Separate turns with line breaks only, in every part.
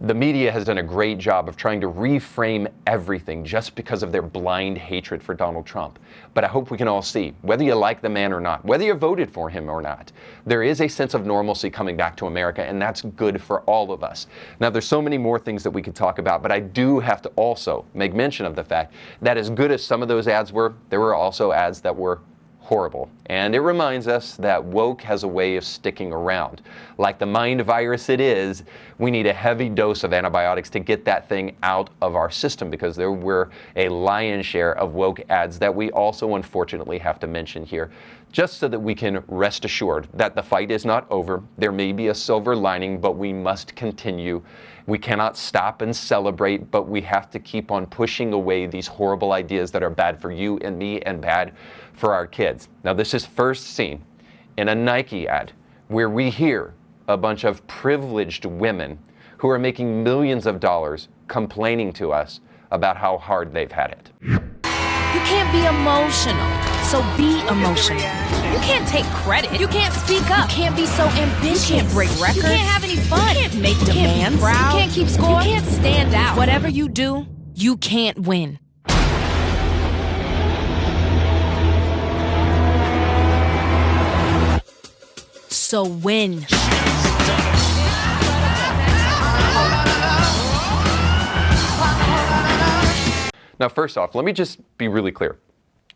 The media has done a great job of trying to reframe everything just because of their blind hatred for Donald Trump. But I hope we can all see, whether you like the man or not, whether you voted for him or not, there is a sense of normalcy coming back to America, and that's good for all of us. Now, there's so many more things that we could talk about, but I do have to also make mention of the fact that as good as some of those ads were, there were also ads that were horrible. And it reminds us that woke has a way of sticking around. Like the mind virus it is, we need a heavy dose of antibiotics to get that thing out of our system, because there were a lion's share of woke ads that we also unfortunately have to mention here, just so that we can rest assured that the fight is not over. There may be a silver lining, but we must continue. We cannot stop and celebrate, but we have to keep on pushing away these horrible ideas that are bad for you and me and bad for our kids. Now, this is first seen in a Nike ad where we hear a bunch of privileged women who are making millions of dollars complaining to us about how hard they've had it.
You can't be emotional, so be emotional. You can't take credit. You can't speak up. You can't be so ambitious. You can't break records. You can't have any fun. You can't make demands. You can't keep score. You can't stand out. Whatever you do, you can't win. So win.
Now, first off, let me just be really clear.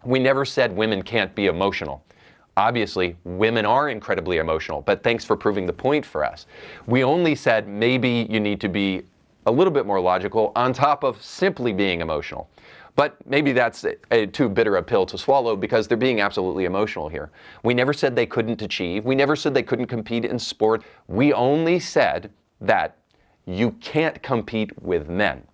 We never said women can't be emotional. Obviously, women are incredibly emotional, but thanks for proving the point for us. We only said maybe you need to be a little bit more logical on top of simply being emotional. But maybe that's a too bitter a pill to swallow, because they're being absolutely emotional here. We never said they couldn't achieve. We never said they couldn't compete in sport. We only said that you can't compete with men.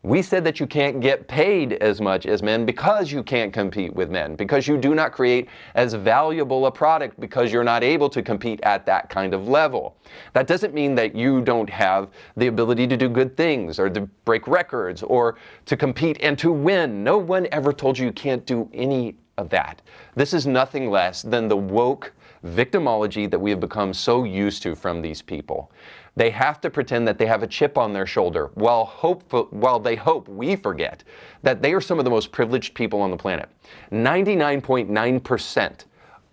We said that you can't get paid as much as men because you can't compete with men, because you do not create as valuable a product because you're not able to compete at that kind of level. That doesn't mean that you don't have the ability to do good things or to break records or to compete and to win. No one ever told you can't do any of that. This is nothing less than the woke victimology that we have become so used to from these people. They have to pretend that they have a chip on their shoulder while they hope we forget that they are some of the most privileged people on the planet. 99.9%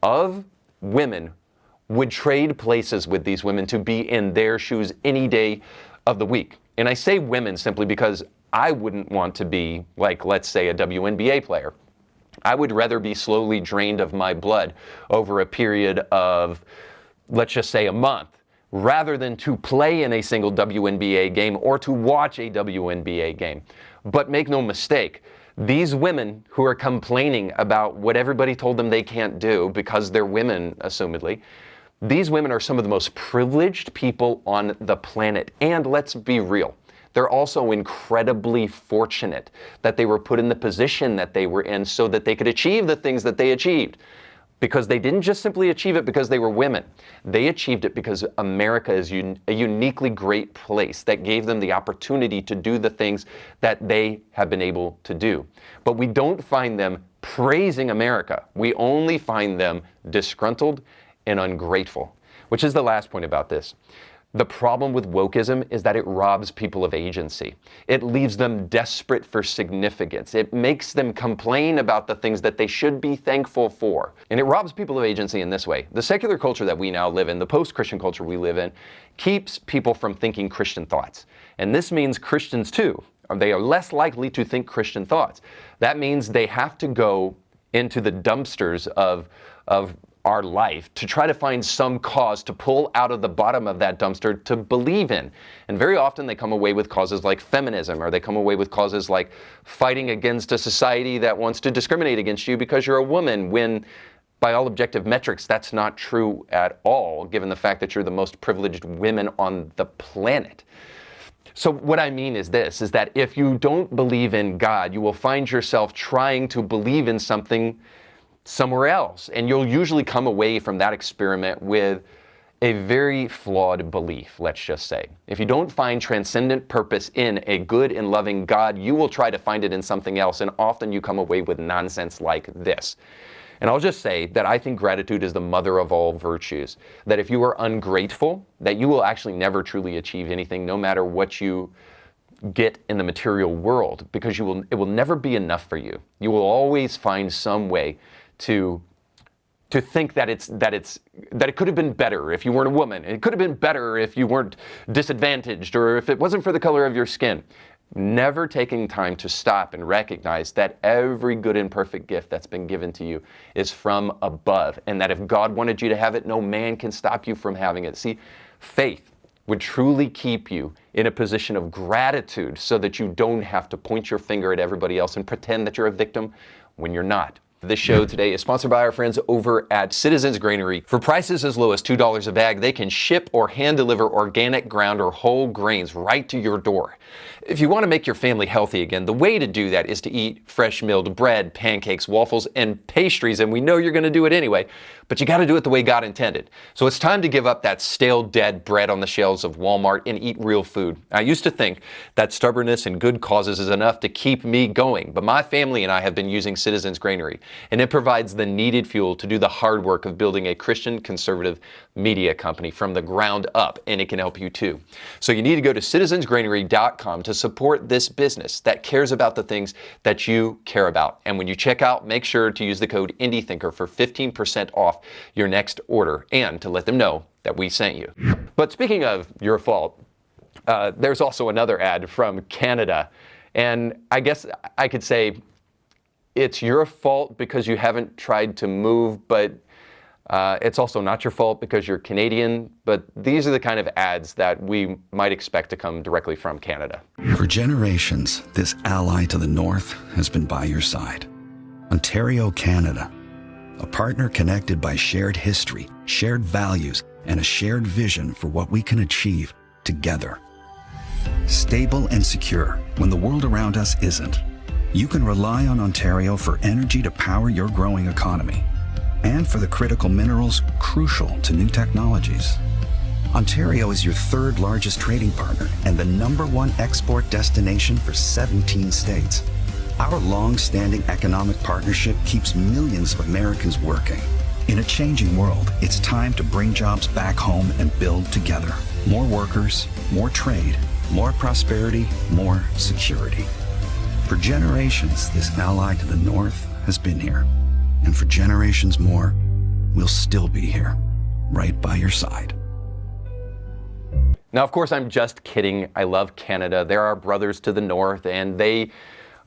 of women would trade places with these women to be in their shoes any day of the week. And I say women simply because I wouldn't want to be like, let's say, a WNBA player. I would rather be slowly drained of my blood over a period of, let's just say, a month, rather than to play in a single WNBA game or to watch a WNBA game. But make no mistake, these women who are complaining about what everybody told them they can't do because they're women, assumedly, these women are some of the most privileged people on the planet. And let's be real, they're also incredibly fortunate that they were put in the position that they were in so that they could achieve the things that they achieved. Because they didn't just simply achieve it because they were women. They achieved it because America is a uniquely great place that gave them the opportunity to do the things that they have been able to do. But we don't find them praising America. We only find them disgruntled and ungrateful, which is the last point about this. The problem with wokeism is that it robs people of agency. It leaves them desperate for significance. It makes them complain about the things that they should be thankful for. And it robs people of agency in this way. The secular culture that we now live in, the post-Christian culture we live in, keeps people from thinking Christian thoughts. And this means Christians too. They are less likely to think Christian thoughts. That means they have to go into the dumpsters of our life to try to find some cause to pull out of the bottom of that dumpster to believe in. And very often they come away with causes like feminism, or they come away with causes like fighting against a society that wants to discriminate against you because you're a woman, when by all objective metrics that's not true at all, given the fact that you're the most privileged women on the planet. So what I mean is this, is that if you don't believe in God, you will find yourself trying to believe in something somewhere else. And you'll usually come away from that experiment with a very flawed belief, let's just say. If you don't find transcendent purpose in a good and loving God, you will try to find it in something else, and often you come away with nonsense like this. And I'll just say that I think gratitude is the mother of all virtues. That if you are ungrateful, that you will actually never truly achieve anything, no matter what you get in the material world, because it will never be enough for you. You will always find some way to think that it could have been better if you weren't a woman. It could have been better if you weren't disadvantaged, or if it wasn't for the color of your skin. Never taking time to stop and recognize that every good and perfect gift that's been given to you is from above, and that if God wanted you to have it, no man can stop you from having it. See, faith would truly keep you in a position of gratitude so that you don't have to point your finger at everybody else and pretend that you're a victim when you're not. This show today is sponsored by our friends over at Citizens Granary. For prices as low as $2 a bag, they can ship or hand deliver organic, ground, or whole grains right to your door. If you want to make your family healthy again, the way to do that is to eat fresh milled bread, pancakes, waffles, and pastries, and we know you're going to do it anyway, but you got to do it the way God intended. So it's time to give up that stale, dead bread on the shelves of Walmart and eat real food. I used to think that stubbornness and good causes is enough to keep me going, but my family and I have been using Citizens Granary, and it provides the needed fuel to do the hard work of building a Christian conservative media company from the ground up, and it can help you too. So you need to go to citizensgranary.com to support this business that cares about the things that you care about. And when you check out, make sure to use the code IndieThinker for 15% off your next order, and to let them know that we sent you. But speaking of your fault, there's also another ad from Canada. And I guess I could say it's your fault because you haven't tried to move, but it's also not your fault because you're Canadian. But these are the kind of ads that we might expect to come directly from Canada.
For generations, this ally to the north has been by your side. Ontario, Canada. A partner connected by shared history, shared values, and a shared vision for what we can achieve together. Stable and secure when the world around us isn't. You can rely on Ontario for energy to power your growing economy, and for the critical minerals crucial to new technologies. Ontario is your third largest trading partner and the #1 export destination for 17 states. Our long-standing economic partnership keeps millions of Americans working. In a changing world, it's time to bring jobs back home and build together. More workers, more trade, more prosperity, more security. For generations, this ally to the north has been here. And for generations more, we'll still be here, right by your side.
Now, of course, I'm just kidding. I love Canada. They're our brothers to the north, and they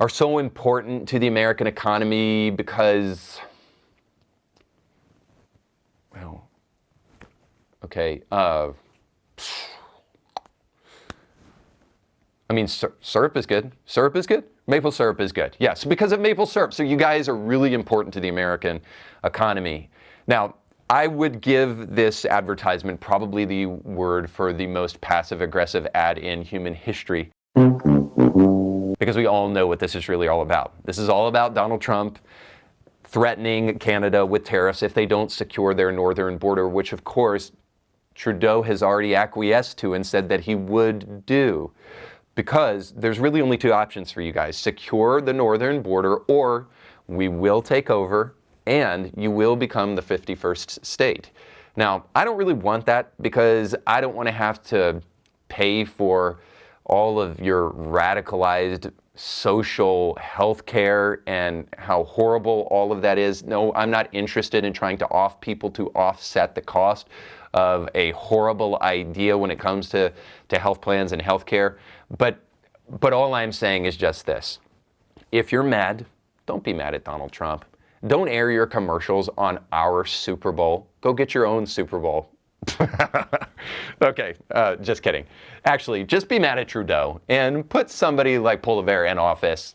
are so important to the American economy because, well, okay, I mean, syrup is good. Syrup is good. Maple syrup is good. Yes, because of maple syrup. So you guys are really important to the American economy. Now, I would give this advertisement probably the word for the most passive-aggressive ad in human history, because we all know what this is really all about. This is all about Donald Trump threatening Canada with tariffs if they don't secure their northern border, which, of course, Trudeau has already acquiesced to and said that he would do. Because there's really only two options for you guys. Secure the northern border, or we will take over and you will become the 51st state. Now, I don't really want that because I don't want to have to pay for all of your radicalized social health care and how horrible all of that is. No, I'm not interested in trying to off people to offset the cost of a horrible idea when it comes to health plans and health care. But all I'm saying is just this. If you're mad, don't be mad at Donald Trump. Don't air your commercials on our Super Bowl. Go get your own Super Bowl. Okay, just kidding. Actually, just be mad at Trudeau and put somebody like Poilievre in office.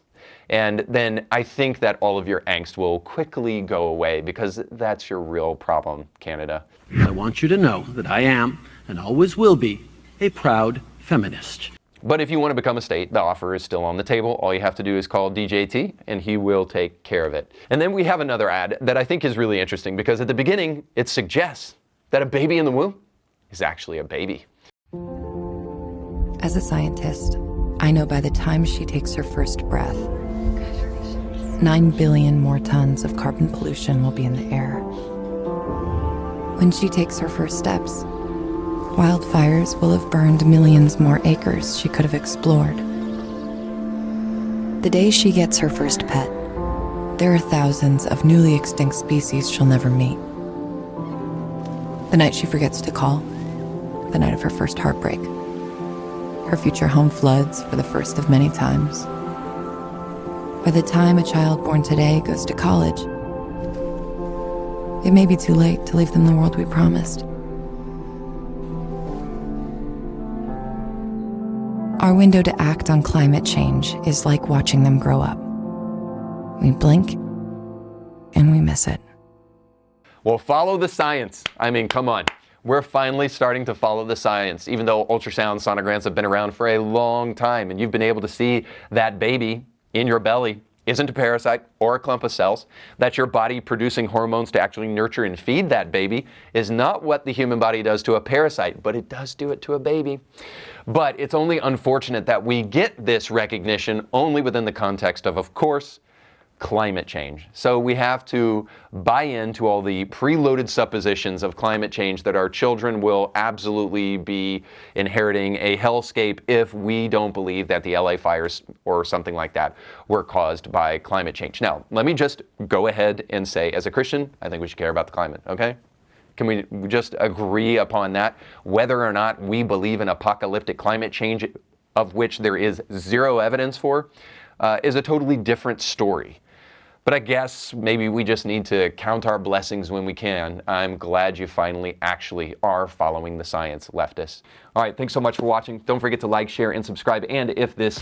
And then I think that all of your angst will quickly go away, because that's your real problem, Canada.
I want you to know that I am, and always will be, a proud feminist.
But if you want to become a state, the offer is still on the table. All you have to do is call DJT, and he will take care of it. And then we have another ad that I think is really interesting, because at the beginning, it suggests that a baby in the womb is actually a baby.
As a scientist, I know by the time she takes her first breath, 9 billion more tons of carbon pollution will be in the air. When she takes her first steps, wildfires will have burned millions more acres she could have explored. The day she gets her first pet, there are thousands of newly extinct species she'll never meet. The night she forgets to call, the night of her first heartbreak. Her future home floods for the first of many times. By the time a child born today goes to college, it may be too late to leave them the world we promised. Our window to act on climate change is like watching them grow up. We blink, and we miss it.
Well, follow the science. I mean, come on. We're finally starting to follow the science, even though ultrasound sonograms have been around for a long time, and you've been able to see that baby in your belly isn't a parasite or a clump of cells, that your body producing hormones to actually nurture and feed that baby is not what the human body does to a parasite, but it does do it to a baby. But it's only unfortunate that we get this recognition only within the context of course, climate change. So we have to buy into all the preloaded suppositions of climate change that our children will absolutely be inheriting a hellscape if we don't believe that the LA fires or something like that were caused by climate change. Now, let me just go ahead and say, as a Christian, I think we should care about the climate, okay? Can we just agree upon that? Whether or not we believe in apocalyptic climate change, of which there is zero evidence for, is a totally different story. But I guess maybe we just need to count our blessings when we can. I'm glad you finally actually are following the science, leftists. All right, thanks so much for watching. Don't forget to like, share, and subscribe. And if this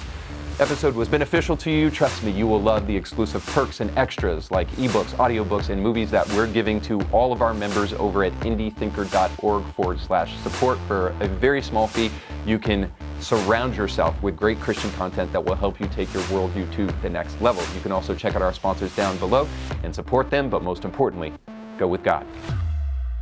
episode was beneficial to you, trust me, you will love the exclusive perks and extras like ebooks, audiobooks, and movies that we're giving to all of our members over at indiethinker.org/support. For a very small fee, you can surround yourself with great Christian content that will help you take your worldview to the next level. You can also check out our sponsors down below and support them, but most importantly, go with God.